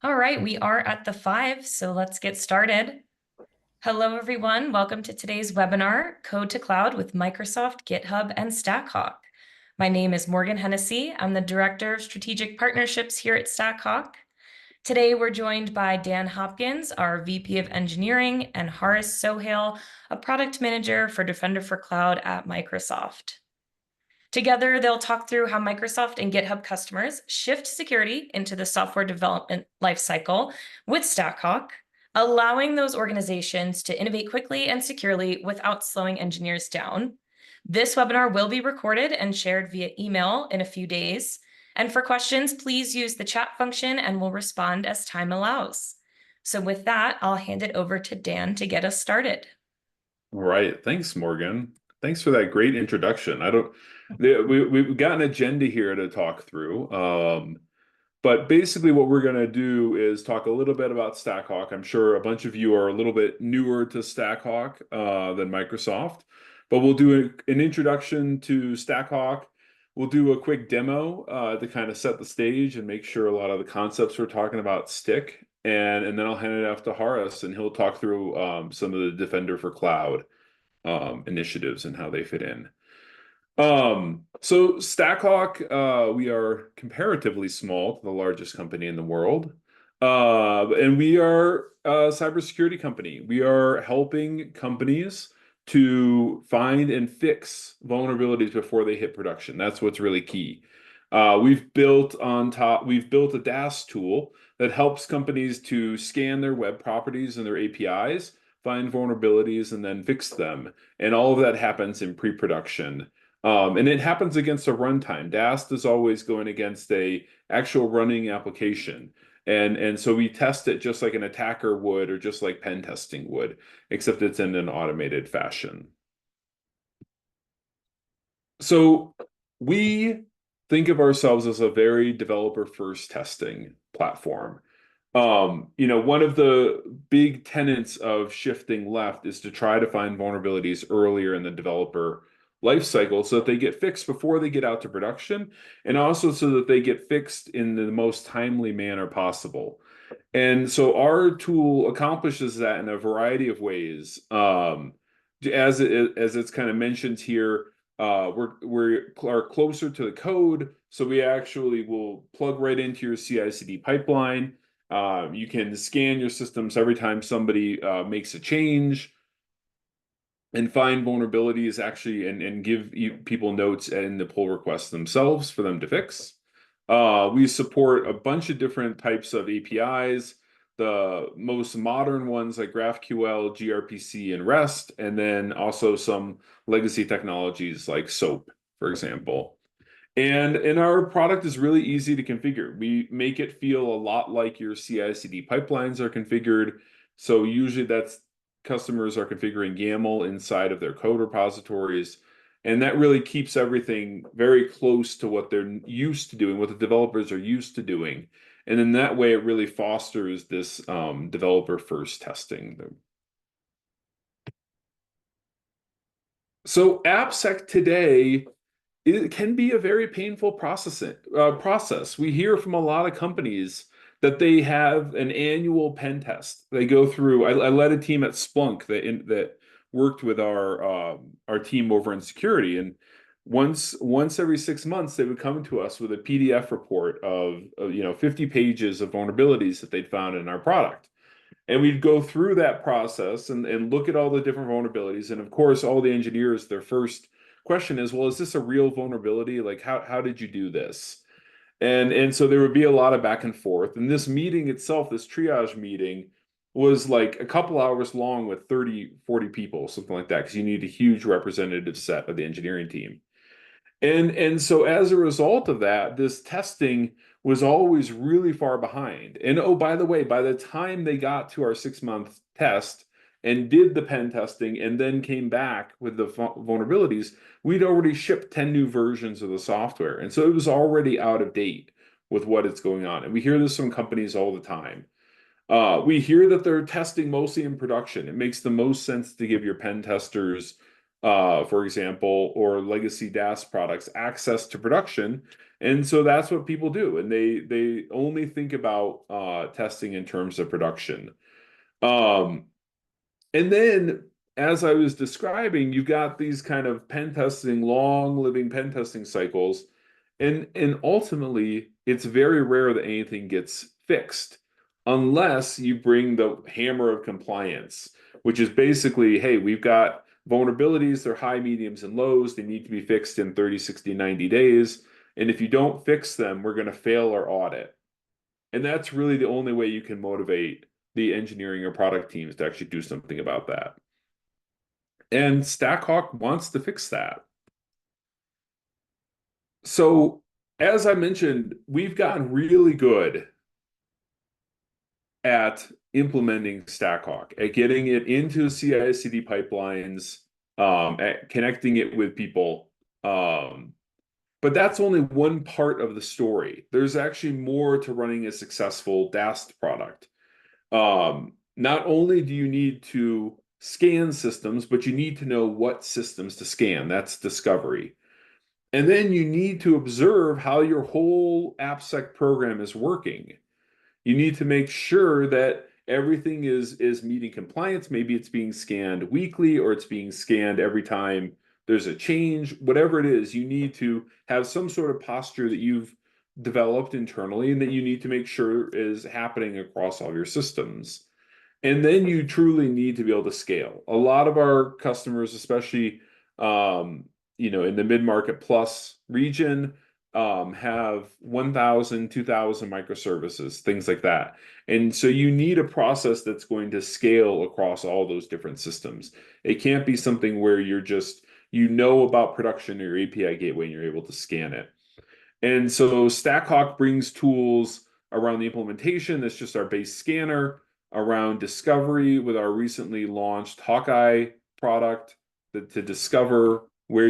All right, we are at the 5, so let's get started. Hello, everyone. Welcome to today's webinar, Code to Cloud with Microsoft, GitHub, and StackHawk. My name is Morgan Hennessy. I'm the Director of Strategic Partnerships here at StackHawk. Today, we're joined by Dan Hopkins, our VP of Engineering, and Horace Sohail, a Product Manager for Defender for Cloud at Microsoft. Together, they'll talk through how Microsoft and GitHub customers shift security into the software development lifecycle with StackHawk, allowing those organizations to innovate quickly and securely without slowing engineers down. This webinar will be recorded and shared via email in a few days. And for questions, please use the chat function and we'll respond as time allows. So with that, I'll hand it over to Dan to get us started. All right. Thanks, Morgan. Thanks for that great introduction. We've got an agenda here to talk through. But basically what we're going to do is talk a little bit about StackHawk. I'm sure a bunch of you are a little bit newer to StackHawk than Microsoft, but we'll do an introduction to StackHawk. We'll do a quick demo to kind of set the stage and make sure a lot of the concepts we're talking about stick. And then I'll hand it off to Horace, and he'll talk through some of the Defender for Cloud initiatives and how they fit in. So StackHawk, we are comparatively small to the largest company in the world. And we are a cybersecurity company. We are helping companies to find and fix vulnerabilities before they hit production. That's what's really key. We've built a DAS tool that helps companies to scan their web properties and their APIs, find vulnerabilities, and then fix them. And all of that happens in pre-production. And it happens against a runtime. DAST is always going against a actual running application. And so we test it just like an attacker would, or just like pen testing would, except it's in an automated fashion. So we think of ourselves as a very developer-first testing platform. One of the big tenets of shifting left is to try to find vulnerabilities earlier in the developer lifecycle so that they get fixed before they get out to production, and also so that they get fixed in the most timely manner possible. And so our tool accomplishes that in a variety of ways. As it's kind of mentioned here, we are closer to the code, so we actually will plug right into your CI/CD pipeline. You can scan your systems every time somebody makes a change, and find vulnerabilities actually and give people notes in the pull requests themselves for them to fix. We support a bunch of different types of APIs, the most modern ones like GraphQL, gRPC, and REST, and then also some legacy technologies like SOAP, for example. And our product is really easy to configure. We make it feel a lot like your CI/CD pipelines are configured. So usually customers are configuring YAML inside of their code repositories. And that really keeps everything very close to what they're used to doing, what the developers are used to doing. And in that way, it really fosters this developer-first testing. So AppSec today, it can be a very painful process. We hear from a lot of companies that they have an annual pen test. They go through. I led a team at Splunk that worked with our team over in security, and once every 6 months they would come to us with a PDF report of 50 pages of vulnerabilities that they'd found in our product. And we'd go through that process and look at all the different vulnerabilities. And of course, all the engineers, their first question is, well, is this a real vulnerability? Like, how did you do this? And so there would be a lot of back and forth. And this meeting itself, this triage meeting, was like a couple hours long with 30, 40 people, something like that, because you need a huge representative set of the engineering team. And so as a result of that, this testing was always really far behind. And oh, by the way, by the time they got to our 6-month test and did the pen testing and then came back with the vulnerabilities, we'd already shipped 10 new versions of the software. And so it was already out of date with what is going on. And we hear this from companies all the time. We hear that they're testing mostly in production. It makes the most sense to give your pen testers, for example, or legacy DAS products access to production, And so that's what people do, and they only think about testing in terms of production. Um, and then, as I was describing, you've got these kind of pen testing, long living pen testing cycles. And ultimately, it's very rare that anything gets fixed unless you bring the hammer of compliance, which is basically, hey, we've got vulnerabilities, they're high, mediums, and lows. They need to be fixed in 30, 60, 90 days. And if you don't fix them, we're going to fail our audit. And that's really the only way you can motivate the engineering or product teams to actually do something about that. And StackHawk wants to fix that. So, as I mentioned, we've gotten really good at implementing StackHawk, at getting it into CI/CD pipelines, at connecting it with people. But that's only one part of the story. There's actually more to running a successful DAST product. Not only do you need to scan systems, but you need to know what systems to scan. That's discovery. And then you need to observe how your whole AppSec program is working. You need to make sure that everything is meeting compliance. Maybe it's being scanned weekly or it's being scanned every time there's a change. Whatever it is, you need to have some sort of posture that you've developed internally and that you need to make sure is happening across all your systems. And then you truly need to be able to scale. A lot of our customers, especially in the mid-market plus region, have 1,000, 2,000 microservices, things like that. And so you need a process that's going to scale across all those different systems. It can't be something where you know about production or your API gateway and you're able to scan it. And so StackHawk brings tools around the implementation. That's just our base scanner, around discovery with our recently launched Hawkeye product to discover where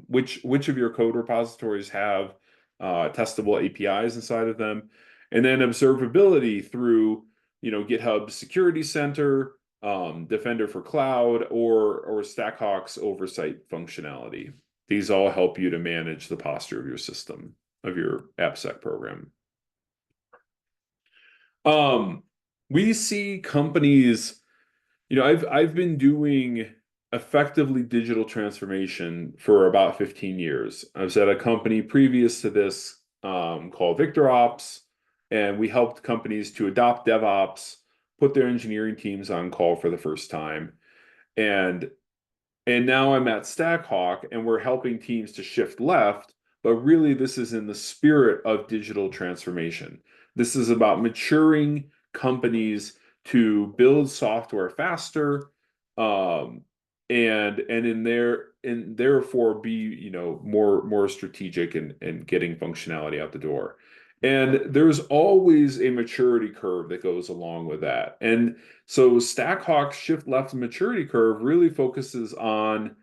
which of your code repositories have testable APIs inside of them, and then observability through GitHub Security Center, Defender for Cloud, or StackHawk's oversight functionality. These all help you to manage the posture of your system, of your AppSec program. We see companies, I've been doing effectively digital transformation for about 15 years. I was at a company previous to this called VictorOps, and we helped companies to adopt DevOps, put their engineering teams on call for the first time. And now I'm at StackHawk, and we're helping teams to shift left, but really this is in the spirit of digital transformation. This is about maturing companies to build software faster, and therefore be more strategic and getting functionality out the door. And there's always a maturity curve that goes along with that. And so StackHawk's shift left maturity curve really focuses on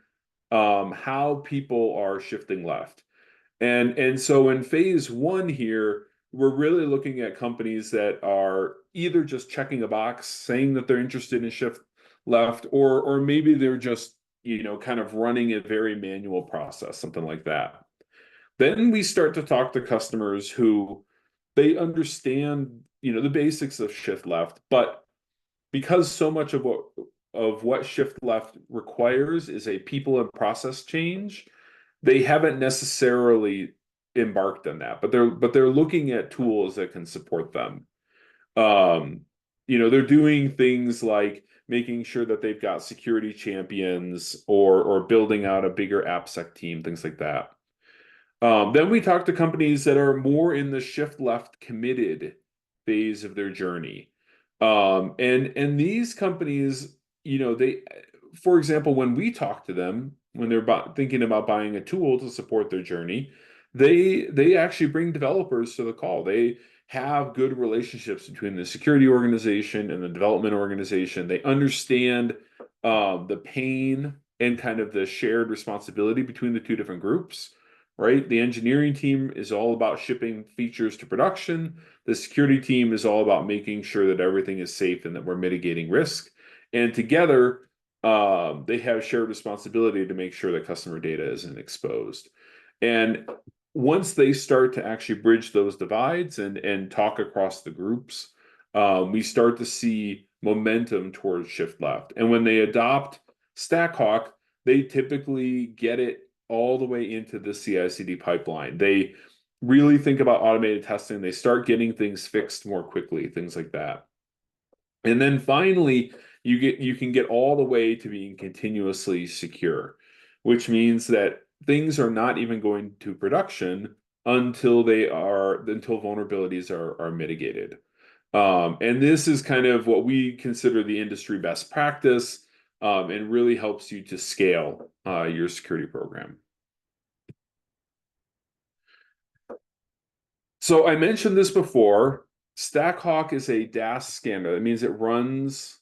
how people are shifting left. And so in phase one here, we're really looking at companies that are either just checking a box saying that they're interested in shift left, or maybe they're just kind of running a very manual process, something like that. Then we start to talk to customers who they understand the basics of shift left, but because so much of what shift left requires is a people and process change, they haven't necessarily embarked on that, but they're looking at tools that can support them. They're doing things like making sure that they've got security champions or building out a bigger AppSec team, things like that. Then we talk to companies that are more in the shift left committed phase of their journey. And these companies, for example, when we talk to them, when they're thinking about buying a tool to support their journey, they actually bring developers to the call. They have good relationships between the security organization and the development organization. They understand the pain and kind of the shared responsibility between the two different groups, right? The engineering team is all about shipping features to production. The security team is all about making sure that everything is safe and that we're mitigating risk. And together, they have shared responsibility to make sure that customer data isn't exposed. And once they start to actually bridge those divides and talk across the groups, we start to see momentum towards shift left. And when they adopt StackHawk, they typically get it all the way into the CI/CD pipeline. They really think about automated testing. They start getting things fixed more quickly, things like that. And then finally, you can get all the way to being continuously secure, which means that things are not even going to production until vulnerabilities are mitigated. And this is kind of what we consider the industry best practice, and really helps you to scale your security program. So I mentioned this before. StackHawk is a DAS scanner. That means it runs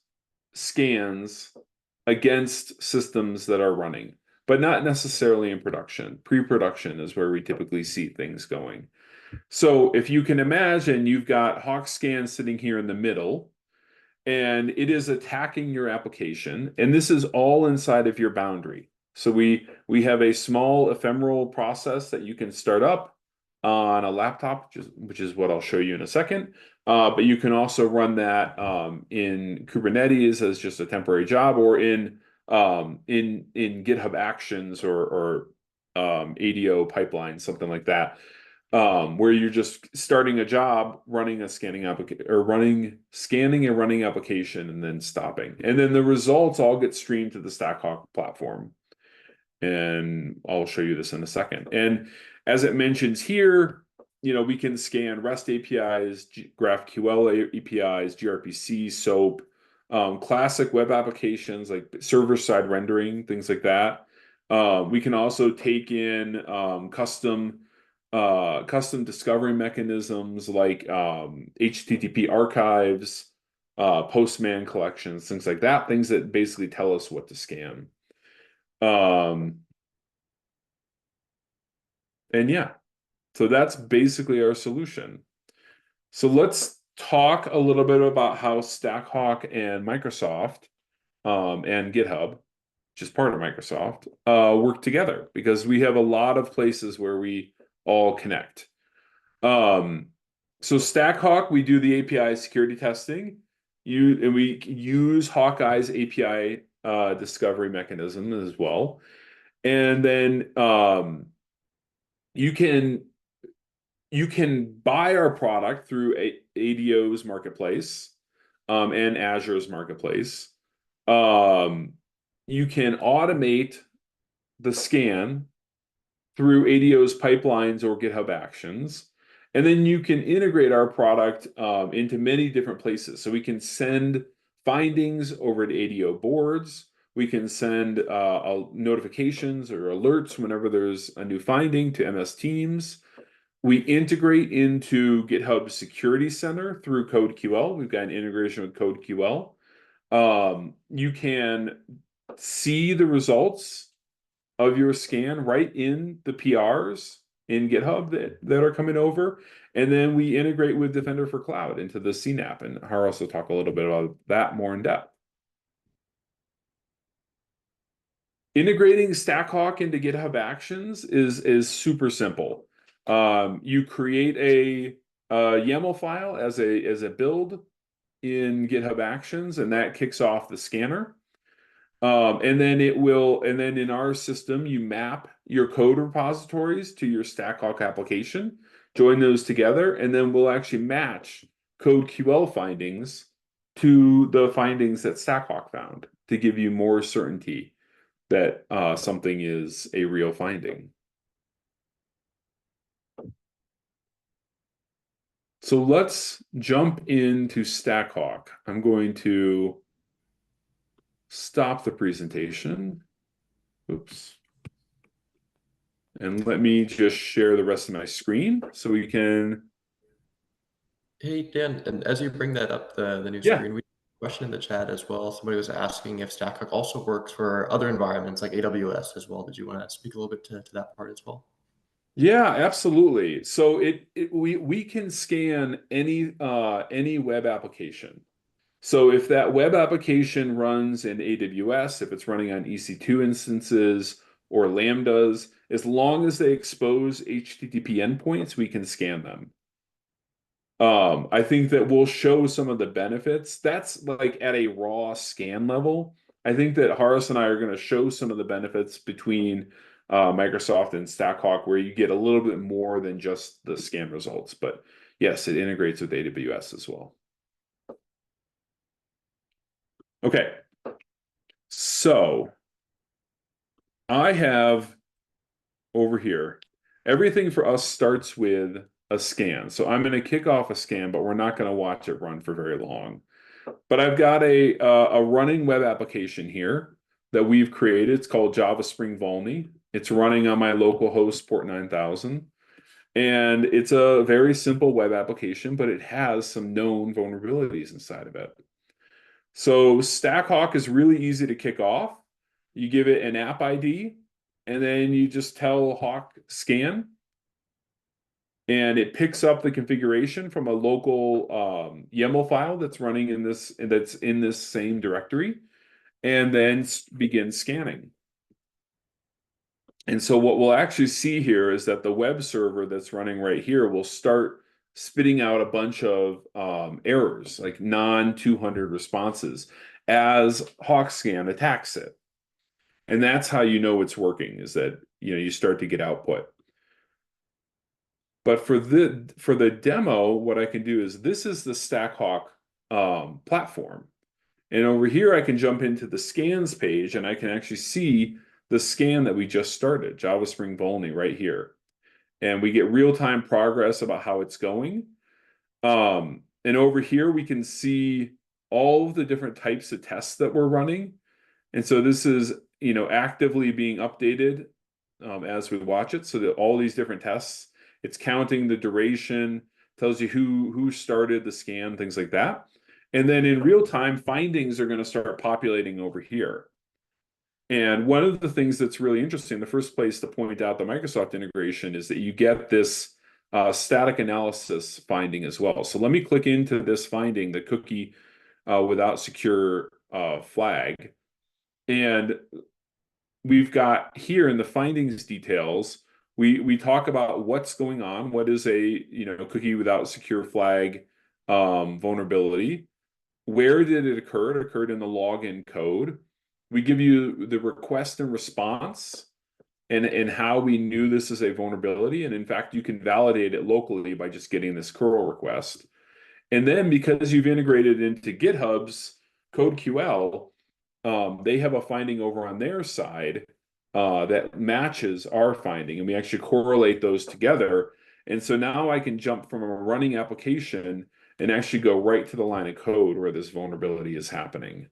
scans against systems that are running, but not necessarily in production. Pre-production is where we typically see things going. So if you can imagine, you've got Hawk Scan sitting here in the middle, and it is attacking your application, and this is all inside of your boundary. So we have a small ephemeral process that you can start up on a laptop, which is what I'll show you in a second. But you can also run that in Kubernetes as just a temporary job, or in GitHub Actions or ADO pipelines, something like that, where you're just starting a job, running a scanning application, or scanning and running application, and then stopping. And then the results all get streamed to the StackHawk platform. And I'll show you this in a second. And as it mentions here, we can scan REST APIs, GraphQL APIs, gRPC, SOAP, classic web applications like server-side rendering, things like that. We can also take in custom discovery mechanisms like HTTP archives, Postman collections, things like that, things that basically tell us what to scan. And yeah, so that's basically our solution. So let's talk a little bit about how StackHawk and Microsoft and GitHub, which is part of Microsoft, work together, because we have a lot of places where we all connect. So StackHawk, we do the API security testing. We use Hawkeye's API discovery mechanism as well. And then you can buy our product through ADO's marketplace and Azure's marketplace. You can automate the scan through ADO's pipelines or GitHub Actions. And then you can integrate our product into many different places. So we can send findings over to ADO boards. We can send notifications or alerts whenever there's a new finding to MS Teams. We integrate into GitHub Security Center through CodeQL. We've got an integration with CodeQL. You can see the results of your scan right in the PRs in GitHub that are coming over. And then we integrate with Defender for Cloud into the CNAP. And Haros will talk a little bit about that more in depth. Integrating StackHawk into GitHub Actions is super simple. You create a YAML file as a build in GitHub Actions, and that kicks off the scanner. And then in our system, you map your code repositories to your StackHawk application, join those together, and then we'll actually match CodeQL findings to the findings that StackHawk found to give you more certainty that something is a real finding. So let's jump into StackHawk. I'm going to stop the presentation. Oops. And let me just share the rest of my screen so we can. Hey, Dan, and as you bring that up, the new Yeah. screen, we have a question in the chat as well. Somebody was asking if StackHawk also works for other environments like AWS as well. Did you want to speak a little bit to that part as well? Yeah, absolutely. So we can scan any web application. So if that web application runs in AWS, if it's running on EC2 instances or Lambdas, as long as they expose HTTP endpoints, we can scan them. I think that we'll show some of the benefits. That's like at a raw scan level. I think that Horace and I are going to show some of the benefits between Microsoft and StackHawk, where you get a little bit more than just the scan results. But yes, it integrates with AWS as well. Okay, so I have over here, everything for us starts with a scan. So I'm going to kick off a scan, but we're not going to watch it run for very long. But I've got a running web application here that we've created. It's called Java Spring Vulny. It's running on my local host port 9000. And it's a very simple web application, but it has some known vulnerabilities inside of it. So StackHawk is really easy to kick off. You give it an app ID, and then you just tell Hawk scan, and it picks up the configuration from a local YAML file that's running in this same directory, and then begins scanning. And so what we'll actually see here is that the web server that's running right here will start spitting out a bunch of errors, like non-200 responses, as HawkScan attacks it. And that's how you know it's working, is that you start to get output. But for the demo, what I can do is this is the StackHawk platform. And over here, I can jump into the scans page, and I can actually see the scan that we just started, Java Spring Vulny, right here. And we get real-time progress about how it's going. And over here, we can see all of the different types of tests that we're running. And so this is, actively being updated as we watch it. So that all these different tests, it's counting the duration, tells you who started the scan, things like that. And then in real time, findings are going to start populating over here. And one of the things that's really interesting, the first place to point out the Microsoft integration, is that you get this static analysis finding as well. So let me click into this finding, the cookie without secure flag. And we've got here in the findings details, we talk about what's going on. What is a cookie without secure flag vulnerability? Where did it occur? It occurred in the login code. We give you the request and response and how we knew this is a vulnerability. And in fact, you can validate it locally by just getting this curl request. And then because you've integrated into GitHub's CodeQL, they have a finding over on their side that matches our finding, and we actually correlate those together. And so now I can jump from a running application and actually go right to the line of code where this vulnerability is happening.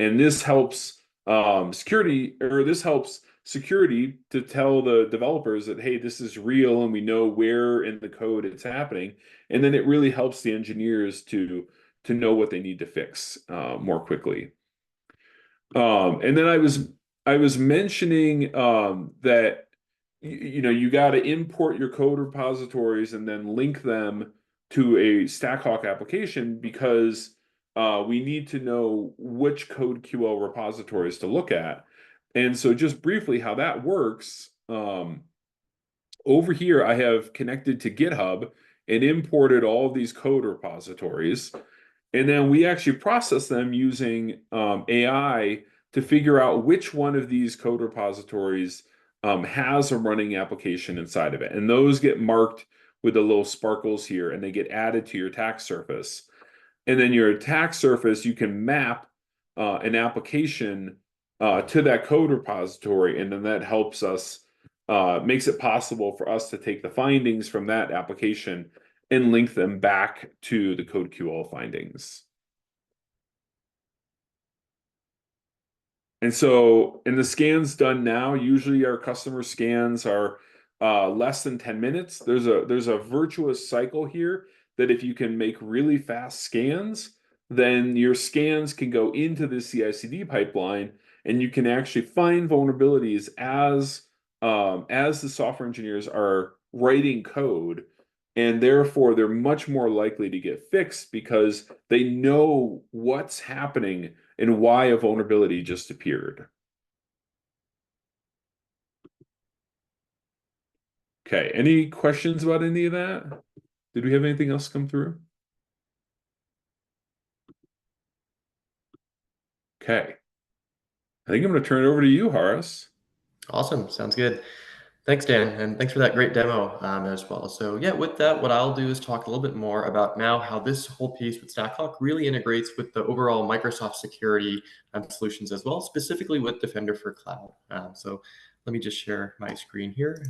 And this helps security to tell the developers that, hey, this is real and we know where in the code it's happening. And then it really helps the engineers to know what they need to fix more quickly. And then I was mentioning that you got to import your code repositories and then link them to a StackHawk application, because we need to know which CodeQL repositories to look at. And so just briefly how that works, over here I have connected to GitHub and imported all of these code repositories. And then we actually process them using AI to figure out which one of these code repositories has a running application inside of it. And those get marked with the little sparkles here, and they get added to your attack surface. And then your attack surface, you can map an application to that code repository, and then that helps us, makes it possible for us to take the findings from that application and link them back to the CodeQL findings. And so, in the scans done now, usually our customer scans are less than 10 minutes. There's a virtuous cycle here that if you can make really fast scans, then your scans can go into the CI/CD pipeline, and you can actually find vulnerabilities as the software engineers are writing code. And therefore, they're much more likely to get fixed because they know what's happening and why a vulnerability just appeared. Okay, any questions about any of that? Did we have anything else come through? Okay. I think I'm going to turn it over to you, Horace. Awesome. Sounds good. Thanks, Dan, and thanks for that great demo as well. So yeah, with that, what I'll do is talk a little bit more about now how this whole piece with StackHawk really integrates with the overall Microsoft security solutions as well, specifically with Defender for Cloud. So let me just share my screen here.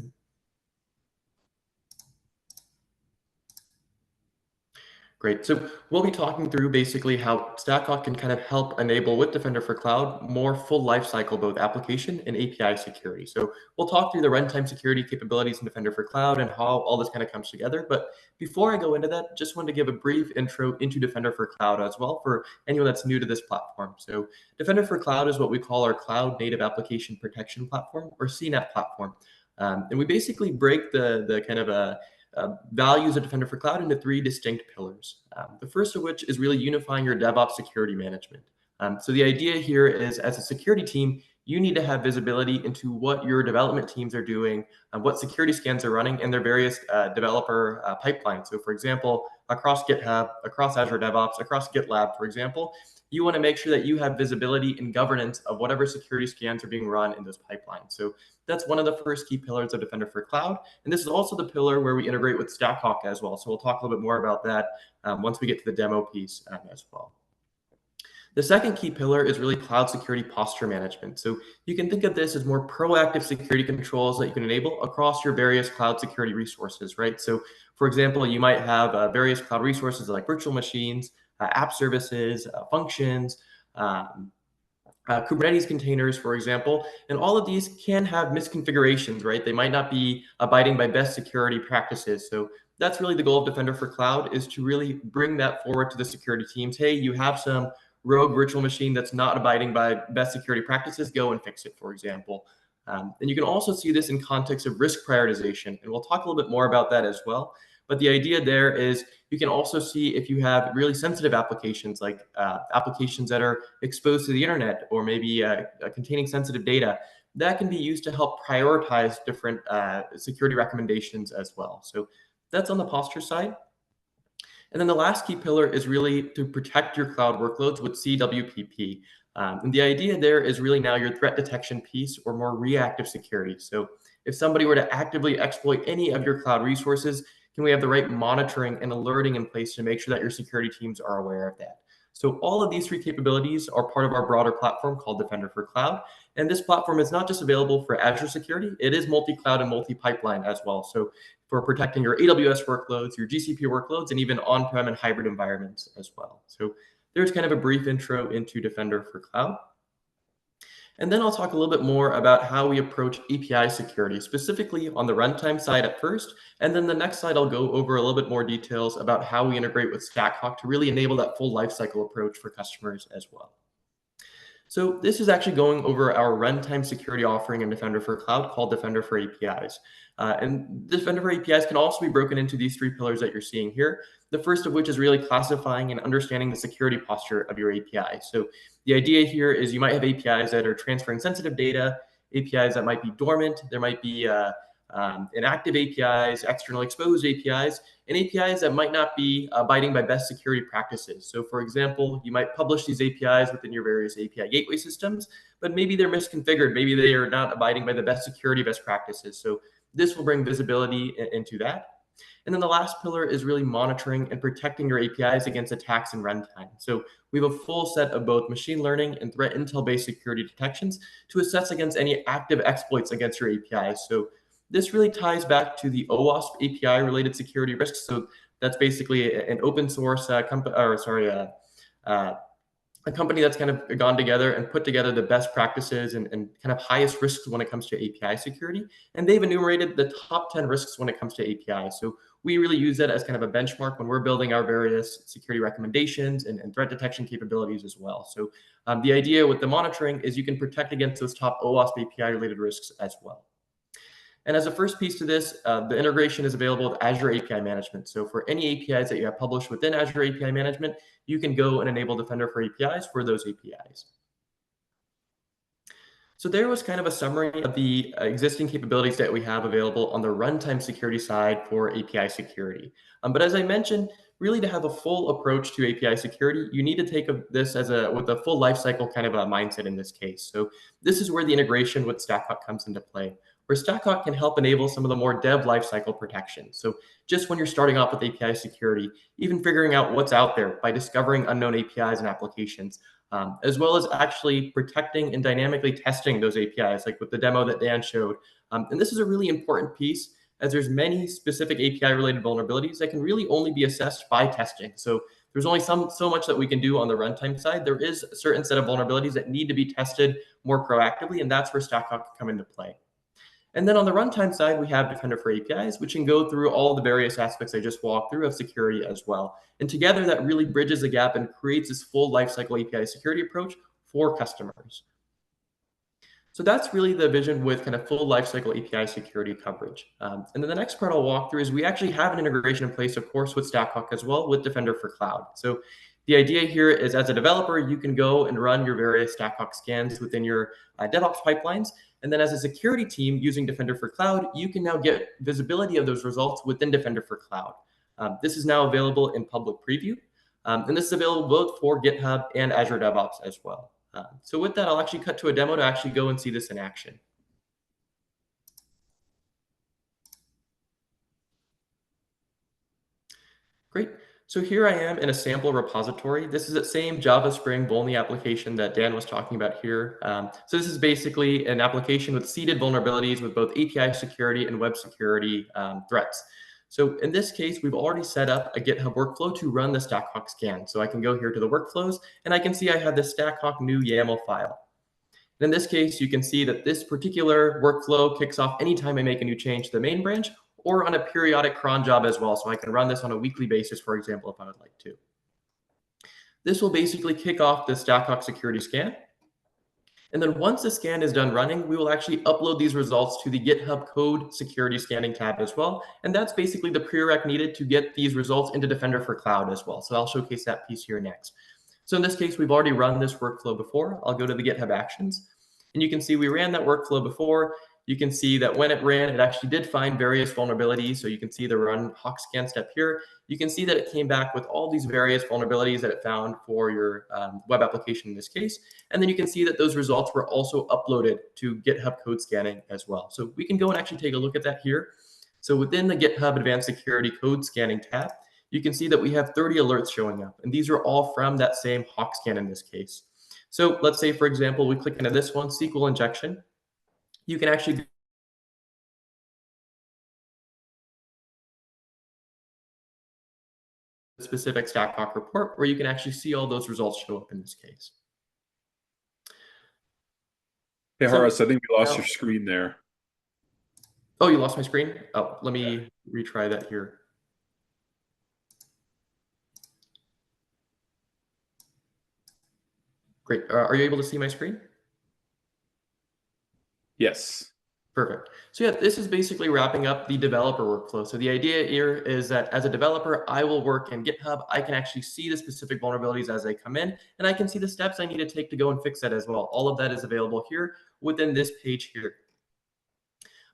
Great. So we'll be talking through basically how StackHawk can kind of help enable with Defender for Cloud more full lifecycle, both application and API security. So we'll talk through the runtime security capabilities in Defender for Cloud and how all this kind of comes together. But before I go into that, just wanted to give a brief intro into Defender for Cloud as well for anyone that's new to this platform. So Defender for Cloud is what we call our Cloud Native Application Protection Platform, or CNAPP platform. And we basically break the kind of values of Defender for Cloud into three distinct pillars. The first of which is really unifying your DevOps security management. So the idea here is, as a security team, you need to have visibility into what your development teams are doing, what security scans are running, and their various developer pipelines. So for example, across GitHub, across Azure DevOps, across GitLab, for example, you want to make sure that you have visibility and governance of whatever security scans are being run in those pipelines. So that's one of the first key pillars of Defender for Cloud. And this is also the pillar where we integrate with StackHawk as well. So we'll talk a little bit more about that once we get to the demo piece as well. The second key pillar is really cloud security posture management. So you can think of this as more proactive security controls that you can enable across your various cloud security resources, right? So for example, you might have various cloud resources like virtual machines, app services, functions, Kubernetes containers, for example, and all of these can have misconfigurations, right? They might not be abiding by best security practices. So that's really the goal of Defender for Cloud, is to really bring that forward to the security teams. Hey, you have some rogue virtual machine that's not abiding by best security practices, go and fix it, for example. And you can also see this in context of risk prioritization, and we'll talk a little bit more about that as well. But the idea there is you can also see if you have really sensitive applications, like applications that are exposed to the internet or maybe containing sensitive data, that can be used to help prioritize different security recommendations as well. So that's on the posture side. And then the last key pillar is really to protect your cloud workloads with CWPP. And the idea there is really now your threat detection piece, or more reactive security. So if somebody were to actively exploit any of your cloud resources, can we have the right monitoring and alerting in place to make sure that your security teams are aware of that? So all of these three capabilities are part of our broader platform called Defender for Cloud. And this platform is not just available for Azure security, it is multi-cloud and multi-pipeline as well. So for protecting your AWS workloads, your GCP workloads, and even on-prem and hybrid environments as well. So there's kind of a brief intro into Defender for Cloud. And then I'll talk a little bit more about how we approach API security, specifically on the runtime side at first. And then the next slide, I'll go over a little bit more details about how we integrate with StackHawk to really enable that full lifecycle approach for customers as well. So this is actually going over our runtime security offering in Defender for Cloud called Defender for APIs. And Defender for APIs can also be broken into these three pillars that you're seeing here. The first of which is really classifying and understanding the security posture of your API. So the idea here is you might have APIs that are transferring sensitive data, APIs that might be dormant, there might be inactive APIs, external exposed APIs, and APIs that might not be abiding by best security practices. So for example, you might publish these APIs within your various API gateway systems, but maybe they're misconfigured. Maybe they are not abiding by the best security best practices. So this will bring visibility into that. And then the last pillar is really monitoring and protecting your APIs against attacks in runtime. So we have a full set of both machine learning and threat intel-based security detections to assess against any active exploits against your APIs. So this really ties back to the OWASP API related security risks. So that's basically an open source company, a company that's kind of gone together and put together the best practices and kind of highest risks when it comes to API security. And they've enumerated the top 10 risks when it comes to APIs. So we really use that as kind of a benchmark when we're building our various security recommendations and threat detection capabilities as well. So the idea with the monitoring is you can protect against those top OWASP API related risks as well. And as a first piece to this, the integration is available with Azure API Management. So for any APIs that you have published within Azure API Management, you can go and enable Defender for APIs for those APIs. So there was kind of a summary of the existing capabilities that we have available on the runtime security side for API security. But as I mentioned, really to have a full approach to API security, you need to take this with a full lifecycle kind of a mindset in this case. So this is where the integration with StackHawk comes into play, where StackHawk can help enable some of the more dev lifecycle protection. So just when you're starting off with API security, even figuring out what's out there by discovering unknown APIs and applications, as well as actually protecting and dynamically testing those APIs, like with the demo that Dan showed. And this is a really important piece, as there's many specific API-related vulnerabilities that can really only be assessed by testing. So there's only so much that we can do on the runtime side. There is a certain set of vulnerabilities that need to be tested more proactively, and that's where StackHawk can come into play. And then on the runtime side, we have Defender for APIs, which can go through all the various aspects I just walked through of security as well. And together, that really bridges the gap and creates this full lifecycle API security approach for customers. So that's really the vision with kind of full lifecycle API security coverage. And then the next part I'll walk through is we actually have an integration in place, of course, with StackHawk as well, with Defender for Cloud. So the idea here is, as a developer, you can go and run your various StackHawk scans within your DevOps pipelines. And then as a security team using Defender for Cloud, you can now get visibility of those results within Defender for Cloud. This is now available in public preview. And this is available both for GitHub and Azure DevOps as well. So with that, I'll actually cut to a demo to actually go and see this in action. Great. So here I am in a sample repository. This is that same Java Spring Volney application that Dan was talking about here. So this is basically an application with seeded vulnerabilities with both API security and web security threats. So in this case, we've already set up a GitHub workflow to run the StackHawk scan. So I can go here to the workflows, and I can see I have this StackHawk new YAML file. And in this case, you can see that this particular workflow kicks off anytime I make a new change to the main branch, or on a periodic cron job as well. So I can run this on a weekly basis, for example, if I would like to. This will basically kick off the StackHawk security scan. And then once the scan is done running, we will actually upload these results to the GitHub code security scanning tab as well. And that's basically the prereq needed to get these results into Defender for Cloud as well. So I'll showcase that piece here next. So in this case, we've already run this workflow before. I'll go to the GitHub Actions. And you can see we ran that workflow before. You can see that when it ran, it actually did find various vulnerabilities. So you can see the run Hawk scan step here. You can see that it came back with all these various vulnerabilities that it found for your web application in this case. And then you can see that those results were also uploaded to GitHub code scanning as well. So we can go and actually take a look at that here. So within the GitHub Advanced Security Code Scanning tab, you can see that we have 30 alerts showing up. And these are all from that same Hawk scan in this case. So let's say, for example, we click into this one, SQL injection. You can actually specific StackHawk report where you can actually see all those results show up in this case. Hey, Horace, I think you lost your screen there. Oh, you lost my screen? Oh, let me retry that here. Great. Are you able to see my screen? Yes. Perfect. So yeah, this is basically wrapping up the developer workflow. So the idea here is that as a developer, I will work in GitHub. I can actually see the specific vulnerabilities as they come in, and I can see the steps I need to take to go and fix that as well. All of that is available here within this page here.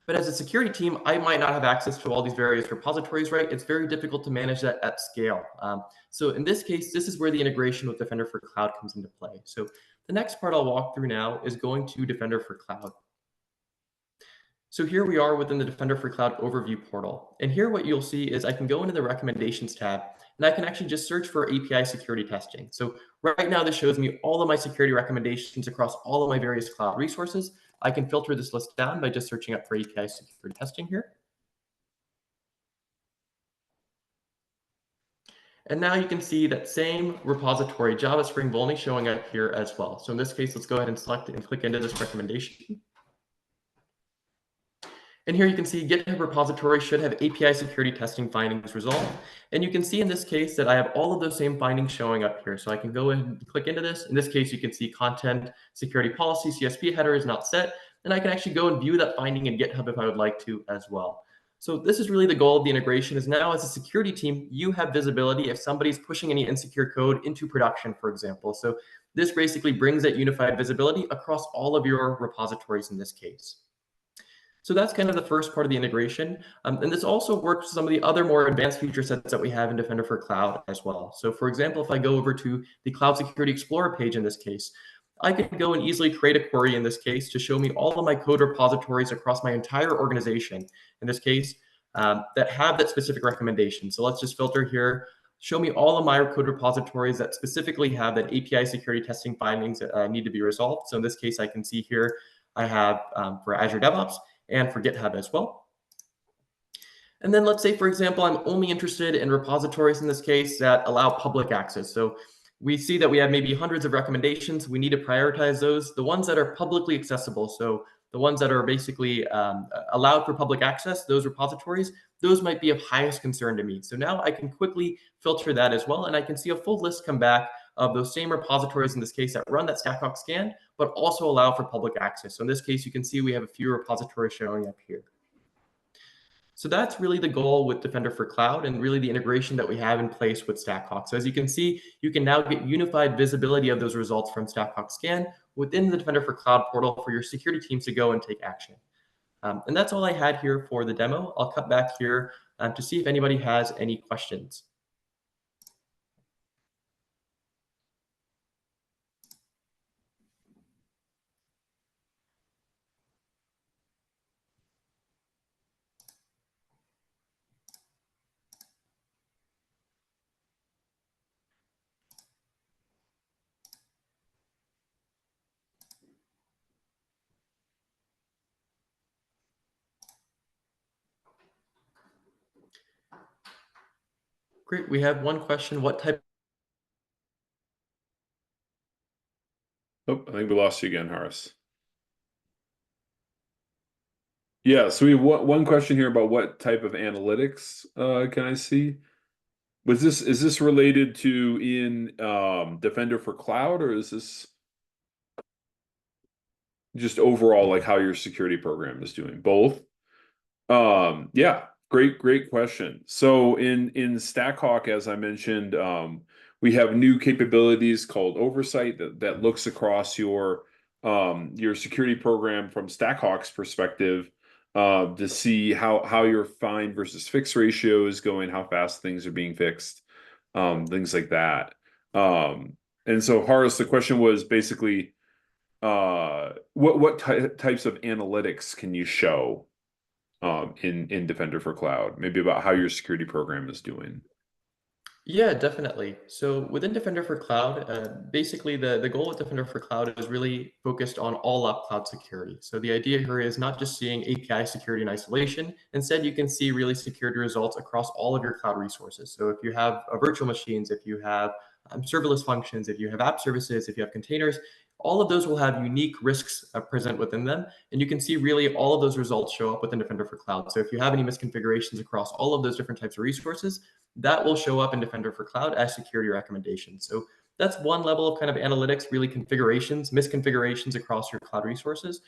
But as a security team, I might not have access to all these various repositories, right? It's very difficult to manage that at scale. So in this case, this is where the integration with Defender for Cloud comes into play. So the next part I'll walk through now is going to Defender for Cloud. So here we are within the Defender for Cloud overview portal. And here what you'll see is I can go into the recommendations tab, and I can actually just search for API security testing. So right now this shows me all of my security recommendations across all of my various cloud resources. I can filter this list down by just searching up for API security testing here. And now you can see that same repository, Java Spring Volney, showing up here as well. So in this case, let's go ahead and select it and click into this recommendation. And here you can see GitHub repository should have API security testing findings resolved. And you can see in this case that I have all of those same findings showing up here. So I can go and click into this. In this case, you can see content security policy, CSP header is not set. And I can actually go and view that finding in GitHub if I would like to as well. So this is really the goal of the integration is now as a security team, you have visibility if somebody's pushing any insecure code into production, for example. So this basically brings that unified visibility across all of your repositories in this case. So that's kind of the first part of the integration. And this also works with some of the other more advanced feature sets that we have in Defender for Cloud as well. So for example, if I go over to the Cloud Security Explorer page in this case, I could go and easily create a query in this case to show me all of my code repositories across my entire organization, in this case, that have that specific recommendation. So let's just filter here, show me all of my code repositories that specifically have that API security testing findings that need to be resolved. So in this case, I can see here, I have for Azure DevOps, and for GitHub as well. And then let's say, for example, I'm only interested in repositories in this case that allow public access. So we see that we have maybe hundreds of recommendations. We need to prioritize those, the ones that are publicly accessible. So the ones that are basically allowed for public access, those repositories, those might be of highest concern to me. So now I can quickly filter that as well. And I can see a full list come back of those same repositories in this case that run that StackHawk scan, but also allow for public access. So in this case, you can see we have a few repositories showing up here. So that's really the goal with Defender for Cloud and really the integration that we have in place with StackHawk. So as you can see, you can now get unified visibility of those results from StackHawk Scan within the Defender for Cloud portal for your security teams to go and take action. And that's all I had here for the demo. I'll cut back here to see if anybody has any questions. Great. We have one question. What type? Oh, I think we lost you again, Horace. Yeah, so we have one question here about what type of analytics can I see? Is this related to in Defender for Cloud, or is this just overall like how your security program is doing? Both? Yeah, great question. So in StackHawk, as I mentioned, we have new capabilities called oversight that looks across your security program from StackHawk's perspective, to see how your find versus fix ratio is going, how fast things are being fixed, things like that. And so Horace, the question was basically, what types of analytics can you show in Defender for Cloud, maybe about how your security program is doing? Yeah, definitely. So within Defender for Cloud, basically the goal with Defender for Cloud is really focused on all up cloud security. So the idea here is not just seeing API security in isolation. Instead, you can see really security results across all of your cloud resources. So if you have virtual machines, if you have serverless functions, if you have app services, if you have containers, all of those will have unique risks present within them. And you can see really all of those results show up within Defender for Cloud. So if you have any misconfigurations across all of those different types of resources, that will show up in Defender for Cloud as security recommendations. So that's one level of kind of analytics, really configurations, misconfigurations across your cloud resources.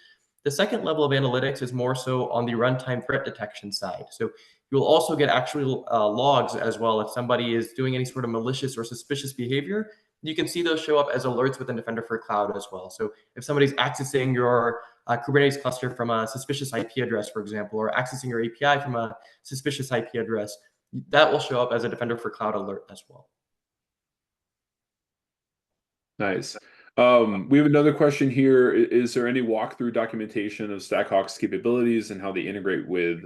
The second level of analytics is more so on the runtime threat detection side. So you'll also get actual logs as well. If somebody is doing any sort of malicious or suspicious behavior, you can see those show up as alerts within Defender for Cloud as well. So if somebody's accessing your Kubernetes cluster from a suspicious IP address, for example, or accessing your API from a suspicious IP address, that will show up as a Defender for Cloud alert as well. Nice. We have another question here. Is there any walkthrough documentation of StackHawk's capabilities and how they integrate with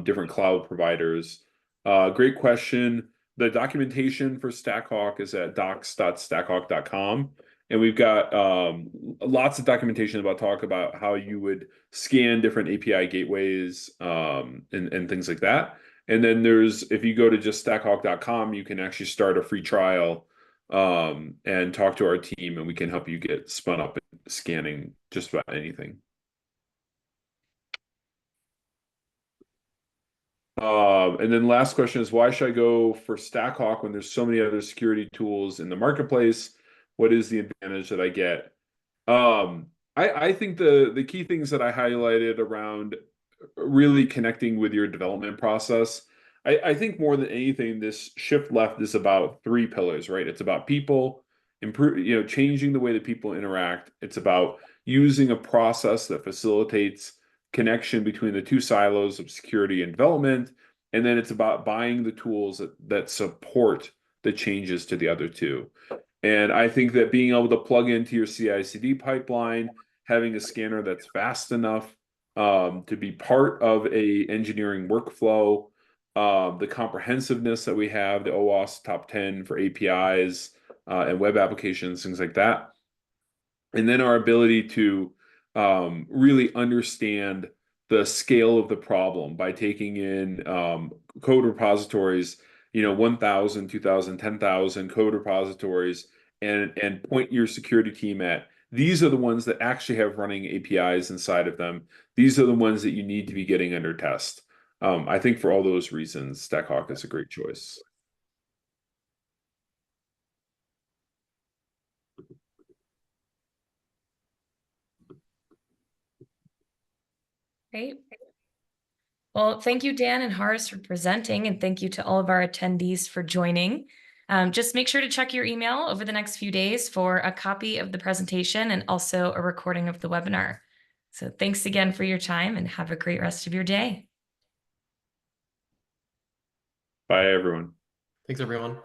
different cloud providers? Great question. The documentation for StackHawk is at docs.stackhawk.com. And we've got lots of documentation about how you would scan different API gateways and things like that. And then if you go to just stackhawk.com, you can actually start a free trial and talk to our team, and we can help you get spun up in scanning just about anything. And then last question is, why should I go for StackHawk when there's so many other security tools in the marketplace? What is the advantage that I get? I think the key things that I highlighted around really connecting with your development process. I think more than anything, this shift left is about three pillars, right? It's about people, changing the way that people interact. It's about using a process that facilitates connection between the two silos of security and development. And then it's about buying the tools that support the changes to the other two. And I think that being able to plug into your CI/CD pipeline, having a scanner that's fast enough to be part of a engineering workflow, the comprehensiveness that we have, the OWASP top 10 for APIs and web applications, things like that. And then our ability to really understand the scale of the problem by taking in code repositories, 1,000, 2,000, 10,000 code repositories, and point your security team at these are the ones that actually have running APIs inside of them. These are the ones that you need to be getting under test. I think for all those reasons, StackHawk is a great choice. Great. Well, thank you, Dan and Horace, for presenting, and thank you to all of our attendees for joining. Just make sure to check your email over the next few days for a copy of the presentation and also a recording of the webinar. So thanks again for your time and have a great rest of your day. Bye, everyone. Thanks, everyone.